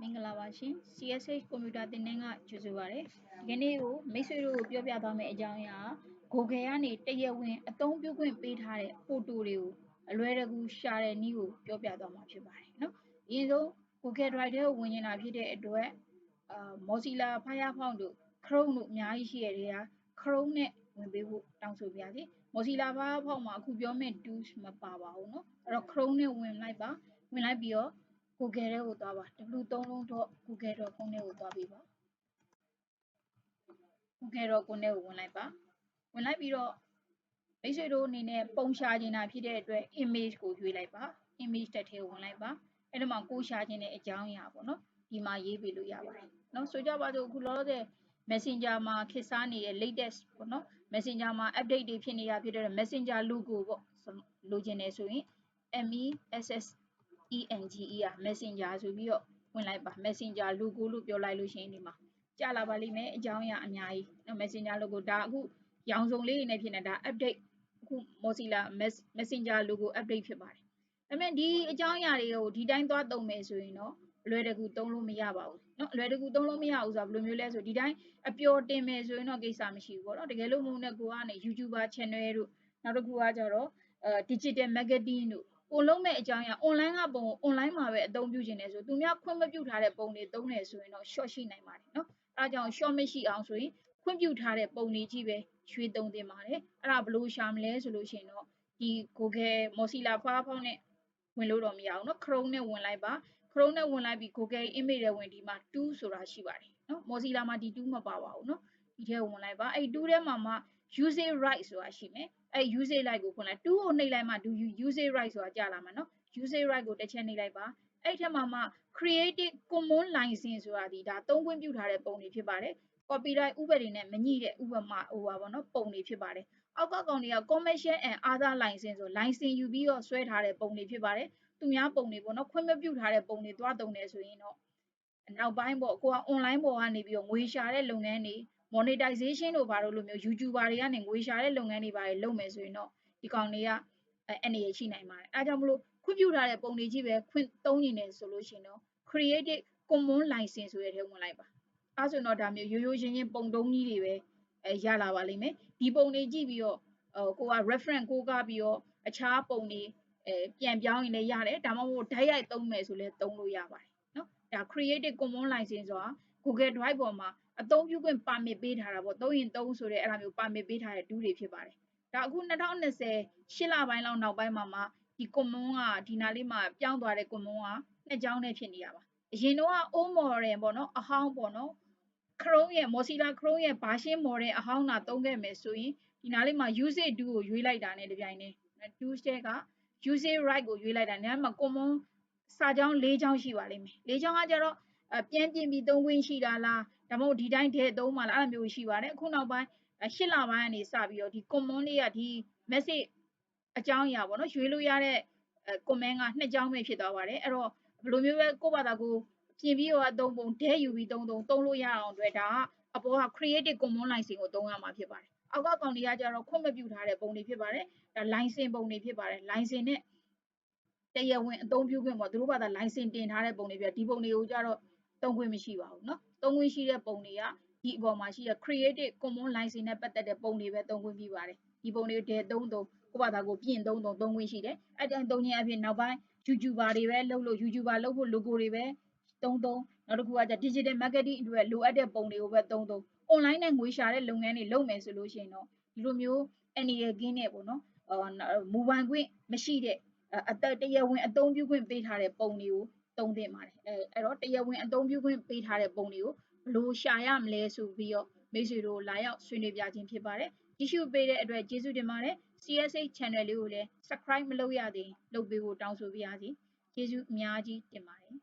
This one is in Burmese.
မင်္ဂလာပါရှင် CSH ကွန်ပျူတာသင်တန်းကကြိုဆိုပါရစေ။ဒီနေ့ကိုမိတ်ဆွေတို့ကိုပြောပြသွားမယ့်အကြောင်းအရာ Google ကနေတရားဝင်အသုံးပြုခွင့်ပေးထားတဲ့ photo တွေကိုအလွယ်တကူရှာတဲ့နည်းကိုပြောပြသွားမှာဖြစ်ပါတယ်နော်။အရင်ဆုံး Google Drive ထဲကိုဝင်နေတာဖြစ်တဲ့အတွက် Mozilla Firefox တို့ Chrome တို့အများကြီးရှိတဲ့နေရာ Chrome နဲ့ဝင်ပေးဖို့တောင်းဆိုပါရစေ။ Mozilla Firefox မှာအခုပြောမယ့် tools မပါပါဘူးနော်။အဲ့တော့ Chrome နဲ့ဝင်လိုက်ပါ။ဝင်လိုက်ပြီးတော့ Google ထဲကိုသွားပါ w3.google.com ထဲကိုသွားပြီပါ google.com ထဲကိုဝင်လိုက်ပါဝင်လိုက်ပြီးတော့မိတ်ဆွေတို့အနေနဲ့ပုံရှာနေတာဖြစ်တဲ့အတွက် image ကိုရွေးလိုက်ပါ image တက်ထဲကိုဝင်လိုက်ပါအဲ့ဒီမှာကိုရှာခြင်းတဲ့အကြောင်းအရာပေါ့နော်ဒီမှာရေးပေးလို့ရပါတယ်နော်ဆိုကြပါစို့အခုလောဆယ် Messenger မှာခေတ်စားနေတဲ့ latest ပေါ့နော် Messenger မှာ update တွေဖြစ်နေတာဖြစ်တဲ့ Messenger logo ပေါ့လိုချင်တယ်ဆိုရင် MESSENGER Messenger ဆိုပြီးတော့ဝင်လိုက်ပါ Messenger logo လို့ပြောလိုက်လို့ရှိရင်ဒီမှာကြာလာပါလိမ့်မယ်အကြောင်းအရာအများကြီးနော် Messenger logo ဒါအခုရောင်စုံလေးတွေနဲ့ဖြစ်နေတာဒါ update အခု Mozilla Messenger logo update ဖြစ်ပါတယ်ဒါပေမဲ့ဒီအကြောင်းအရာတွေကိုဒီတိုင်းသွားသုံးမယ်ဆိုရင်တော့အလွယ်တကူသုံးလို့မရပါဘူးเนาะအလွယ်တကူသုံးလို့မရဘူးဆိုတာဘယ်လိုမျိုးလဲဆိုဒီတိုင်းအပျော်တင်မယ်ဆိုရင်တော့ကိစ္စမရှိဘူးပေါ့เนาะတကယ်လို့မို့နဲ့ကိုကနေ YouTuber channel တို့နောက်တစ်ခုကကြတော့digital marketing တို့ကိုလုံးမဲ့အကြောင်းအရာ online ကပုံကို online မှာပဲအသုံးပြုခြင်းတယ်ဆိုသူများခွင့်မပြုထားတဲ့ပုံတွေသုံးတယ်ဆိုရင်တော့ short ရှိနိုင်ပါတယ်เนาะအဲဒါကြောင့် short မရှိအောင်ဆိုရင်ခွင့်ပြုထားတဲ့ပုံတွေကြီးပဲရွေးသုံးသင့်ပါတယ်အဲ့ဒါဘယ်လိုရှာမလဲဆိုလို့ရှိရင်တော့ဒီ Google Mozilla Firefox နဲ့ဝင်လို့တော့မရဘူးเนาะ Chrome နဲ့ဝင်လိုက်ပါ Chrome နဲ့ဝင်လိုက်ပြီး Google image ထဲဝင်ဒီမှာ tool ဆိုတာရှိပါတယ်เนาะ Mozilla မှာဒီ tool မပါပါဘူးเนาะဒီထဲဝင်လိုက်ပါအဲ့ tool ထဲမှာမှ usage right ဆိုတာရှိမယ်အဲ့ usage right ကိုဖွင့်လိုက် tool ကိုနှိပ်လိုက်မှ usage right ဆိုတာကြာလာမှာเนาะ usage right ကိုတစ်ချက်နှိပ်လိုက်ပါအဲ့ထက်မှာမှ creative commons license ဆိုတာဒီဒါသုံးခွင့်ပြုထားတဲ့ပုံတွေဖြစ်ပါတယ် copyright ဥပဒေနဲ့မညှိတဲ့ဥပမာပေါ့နော်ပုံတွေဖြစ်ပါတယ်အောက်ကကောင်တွေက commercial and other license ဆို license ယူပြီးတော့ဆွဲထားတဲ့ပုံတွေဖြစ်ပါတယ်သူများပုံတွေပေါ့နော်ခွင့်မပြုထားတဲ့ပုံတွေသွားတုံတယ်ဆိုရင်တော့နောက်ပိုင်းပေါ့ကိုက online ပေါ်ကနေပြီးတော့ငွေရှာတဲ့လုပ်ငန်းတွေ monetization တို့ဘာလို့လို့မျိုး YouTuber တွေကနေငွေရှာတဲ့လုပ်ငန်းတွေဘာတွေလုပ်မယ်ဆိုရင်တော့ဒီကောင်တွေကအနေရရှိနိုင်ပါတယ်အဲဒါကြောင့်မလို့ခွင့်ပြုထားတဲ့ပုံတွေကြီးပဲခွင့်သုံးနေတယ်ဆိုလို့ရှိရင်တော့ creative commons license ဆိုတဲ့ထဲဝင်လိုက်ပါအဲဆိုတော့ဒါမျိုးရိုးရိုးရှင်းရှင်းပုံတုံးကြီးတွေပဲရလာပါလိမ့်မယ်ဒီပုံတွေကြည့်ပြီးတော့ကိုက reference ကိုးကားပြီးတော့အခြားပုံတွေပြန်ပြောင်းရင်လည်းရတယ်ဒါမှမဟုတ်ဓာတ်ရိုက်သုံးမယ်ဆိုလည်းသုံးလို့ရပါတယ်เนาะဒါ creative commons license ဆိုတာ Google Drive ပေါ်မှာအသုံးပြုခွင့်ပါမစ်ပေးထားတာပေါ့သုံးရင်သုံးဆိုတဲ့အဲ့ဒါမျိုးပါမစ်ပေးထားတဲ့ tool တွေဖြစ်ပါတယ်ဒါအခု2020 8လပိုင်းလောက်နောက်ပိုင်းမှာဒီ common ကဒီနားလေးမှာပြောင်းသွားတဲ့ common ကနှစ်ကြောင်းနဲ့ဖြစ်နေတာပါအရင်တော့ old model ပေါ့နော်အဟောင်းပေါ့နော် Chrome ရဲ့ Mozilla Chrome ရဲ့ version model အဟောင်းတာသုံးခဲ့မယ်ဆိုရင်ဒီနားလေးမှာ usage 2ကိုရွေးလိုက်တာနဲ့တပြိုင်တည်း tool set က usage right ကိုရွေးလိုက်တာနားမှာ common စာကြောင်း၄ကြောင်းရှိပါလိမ့်မယ်၄ကြောင်းကကြတော့ပြန်ပြင်ပြီးသုံးခွင့်ရှိတာလားဒါမှမဟုတ်ဒီတိုင်းထည့်သုံးပါလားအဲ့လိုမျိုးရှိပါတယ်အခုနောက်ပိုင်း8လပိုင်းကနေစပြီးတော့ဒီ common လေးကဒီ message အကြောင်းအရာပေါ့နော်ရွေးလို့ရတဲ့ comment ကနှစ်ကြောင်းပဲဖြစ်သွားပါတယ်အဲ့တော့ဘယ်လိုမျိုးပဲကိုယ့်ဘာသာကိုပြင်ပြီးတော့သုံးပုံဒဲယူပြီးသုံးလို့ရအောင်အတွက်ဒါကအပေါ်က creative commons license ကိုသုံးရမှာဖြစ်ပါတယ်အောက်ကကောင်တွေကကြတော့ခွင့်မပြုထားတဲ့ပုံတွေဖြစ်ပါတယ်ဒါ license ပုံတွေဖြစ်ပါတယ် license နဲ့တရားဝင်အသုံးပြုခွင့်ပေါ့သူတို့ဘာသာ license တင်ထားတဲ့ပုံတွေပြဒီပုံတွေကိုကြတော့သုံးခွင့်မရှိပါဘူးเนาะသုံးခွင့်ရှိတဲ့ပုံတွေကဒီအပေါ်မှာရှိတဲ့ creative commons license နဲ့ပတ်သက်တဲ့ပုံတွေပဲသုံးခွင့်ပြုပါတယ်ဒီပုံတွေကိုဒဲသုံးကိုယ့်ဘာသာကိုပြင်သုံးခွင့်ရှိတယ်အဲ့တိုင်းသုံးခြင်းအပြင်နောက်ပိုင်း YouTuber တွေပဲလုပ်လို့ YouTuber လုပ်ဖို့ logo တွေပဲသုံးနောက်တစ်ခုကကြ digital marketing အတွက်လိုအပ်တဲ့ပုံတွေကိုပဲသုံး online နဲ့ငွေရှာတဲ့လုပ်ငန်းတွေလုပ်မယ်ဆိုလို့ရှိရင်တော့ဒီလိုမျိုးအနေရကင်းနဲ့ပေါ့နော်မူပိုင်ခွင့်မရှိတဲ့အသက်တရားဝင်အသုံးပြုခွင့်ပေးထားတဲ့ပုံတွေကိုသုံးသင့်ပါတယ်အဲ့တော့တရားဝင်အသုံးပြုခွင့်ပေးထားတဲ့ပုံတွေကိုဘယ်လိုရှာရမလဲဆိုပြီးတော့မိတ်ဆွေတို့လာရောက်ဆွေးနွေးပြခြင်းဖြစ်ပါတယ်ကြည့်ရှုပေးတဲ့အတွက်ကျေးဇူးတင်ပါတယ် CSH channel လေးကိုလည်း subscribe မလုပ်ရသေးရင်လုပ်ပေးဖို့တောင်းဆိုပါရစေကျေးဇူးအများကြီးတင်ပါတယ်